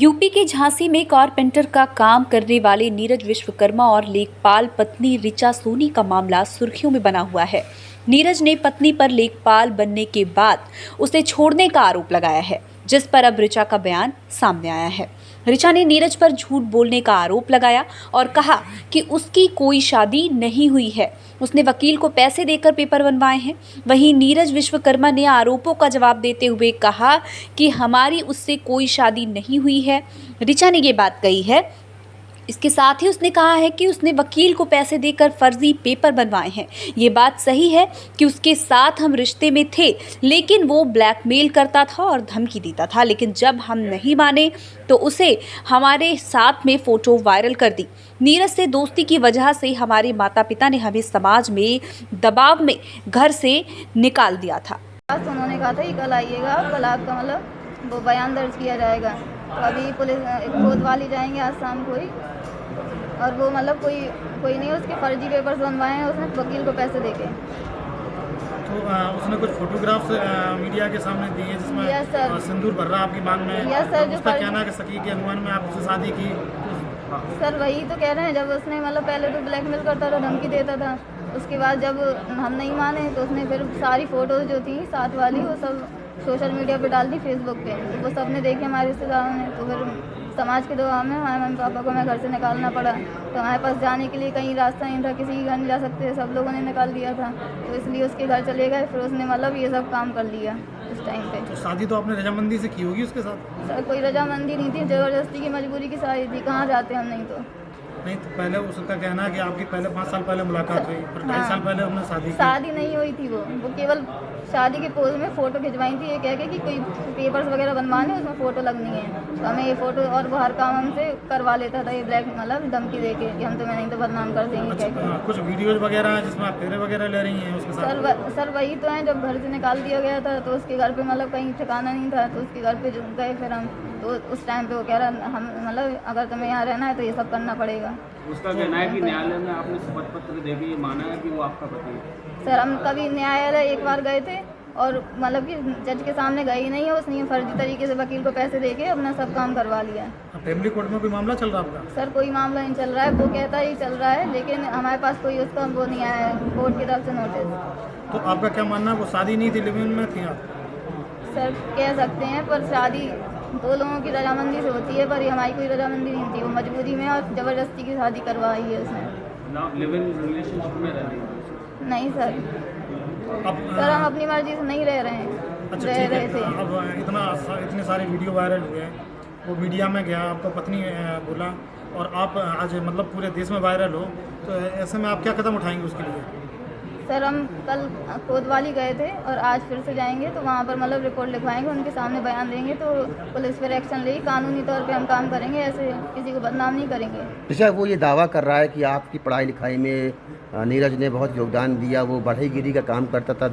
UP के झांसी में carpenter का काम करने वाले नीरज विश्वकर्मा और लेखपाल पत्नी ऋचा सोनी का मामला सुर्खियों में बना हुआ है। नीरज ने पत्नी पर लेखपाल बनने के बाद उसे छोड़ने का आरोप लगाया है, जिस पर अब ऋचा का बयान सामने आया है। ऋचा ने नीरज पर झूठ बोलने का आरोप लगाया और कहा कि उसकी कोई शादी नहीं हुई है, उसने वकील को पैसे देकर पेपर बनवाए हैं। वहीं नीरज विश्वकर्मा ने आरोपों का जवाब देते हुए कहा कि हमारी उससे कोई शादी नहीं हुई है। ऋचा ने ये बात कही है। इसके साथ ही उसने कहा है कि उसने वकील को पैसे देकर फर्जी पेपर बनवाए हैं। ये बात सही है कि उसके साथ हम रिश्ते में थे, लेकिन वो ब्लैकमेल करता था और धमकी देता था, लेकिन जब हम नहीं माने तो उसे हमारे साथ में फ़ोटो वायरल कर दी। नीरज से दोस्ती की वजह से हमारे माता पिता ने हमें समाज में दबाव में घर से निकाल दिया था। उन्होंने कहा था कि कल आइएगा, कल आपका मतलब वो बयान दर्ज किया जाएगा। तो अभी पुलिस कोतवाली जाएंगे आज शाम को ही, और वो मतलब कोई नहीं, उसके फर्जी पेपर्स बनवाए हैं उसने वकील को पैसे देके। तो उसने कुछ फोटोग्राफ्स मीडिया के सामने दिए जिसमें सिंदूर भर रहा आपकी मांग में। यस सर, जो उसका कहना है कि सखी के अनुमान में आप उससे शादी की। सर वही तो कह रहे हैं, जब उसने मतलब पहले तो ब्लैकमेल करता था, धमकी देता था, उसके बाद जब हम नहीं माने तो उसने फिर सारी फ़ोटोज़ जो थी साथ वाली वो सब सोशल मीडिया पे डाल दी, फेसबुक पे। तो वो सब ने देखे हमारे रिश्तेदारों ने, तो फिर समाज के दबाव में हमारे मम्मी पापा को हमें घर से निकालना पड़ा। तो हमारे पास जाने के लिए कहीं रास्ता नहीं था, किसी के घर नहीं जा सकते, सब लोगों ने निकाल दिया था। तो इसलिए उसके घर चले गए, फिर उसने मतलब ये सब काम कर लिया उस टाइम पे। तो शादी तो आपने रजामंदी से की होगी उसके साथ? सर कोई रजामंदी नहीं थी, ज़बरदस्ती की मजबूरी की शादी थी, कहाँ जाते हम नहीं तो। नहीं तो पहले उसका कहना है कि आपकी पहले 5 साल पहले मुलाकात हुई, फिर 2.5 साल पहले हमने शादी की। शादी नहीं हुई थी, वो केवल शादी के पोज में फ़ोटो खिंचवाई थी, ये कह के कि कोई पेपर्स वगैरह बनवाने उसमें फ़ोटो लगनी है। तो हमें ये फ़ोटो और वो हर काम हमसे करवा लेता था, ये ब्लैक मतलब धमकी दे के कि हम तुम्हें नहीं तो बदनाम कर देंगे। अच्छा, कुछ वीडियोज वगैरह हैं जिसमें आप फेरे वगैरह ले रही हैं उसके साथ? सर वही तो है, जब घर से निकाल दिया गया था तो उसके घर पे मतलब कहीं ठिकाना नहीं था, तो उसके घर पे गए फिर हम। तो उस टाइम पे वो कह रहा हम मतलब अगर तुम्हें यहाँ रहना है तो ये सब करना पड़ेगा। उसका कहना है कि न्यायालय में आपने शपथ पत्र दे के ये माना है कि वो आपका पति है। सर हम कभी न्यायालय एक बार गए थे और मतलब कि जज के सामने गए ही नहीं है, उसने फर्जी तरीके से वकील को पैसे देके अपना सब काम करवा लिया। फैमिली कोर्ट में कोई मामला चल रहा है आपका? सर कोई मामला नहीं चल रहा है, वो कहता ही चल रहा है, लेकिन हमारे पास कोई उसका वो नहीं आया है कोर्ट की तरफ से नोटिस। तो आपका क्या मानना है, वो शादी नहीं थी, लिव इन में थी आप? सर कह सकते हैं, पर शादी दो लोगों की रजामंदी से होती है, पर ये हमारी कोई रजामंदी नहीं थी, वो मजबूरी में और ज़बरदस्ती की शादी करवाई है उसने। लिव इन रिलेशनशिप में रह रही है? नहीं सर, सर हम अपनी मर्जी से नहीं रह रहे हैं। अच्छा रह ठीक रहे है। थे। अब इतने सारे वीडियो वायरल हुए हैं, वो मीडिया में गया, आपका पत्नी बोला, और आप आज मतलब पूरे देश में वायरल हो, तो ऐसे में आप क्या कदम उठाएंगे उसके लिए? सर हम कल कोतवाली गए थे और आज फिर से जाएंगे, तो वहाँ पर मतलब रिपोर्ट लिखवाएंगे, उनके सामने बयान देंगे, तो पुलिस पर एक्शन लेगी, कानूनी तौर पे हम काम करेंगे, ऐसे किसी को बदनाम नहीं करेंगे। अच्छा, वो ये दावा कर रहा है कि आपकी पढ़ाई लिखाई में नीरज ने बहुत योगदान दिया, वो बढ़ईगिरी का काम करता था।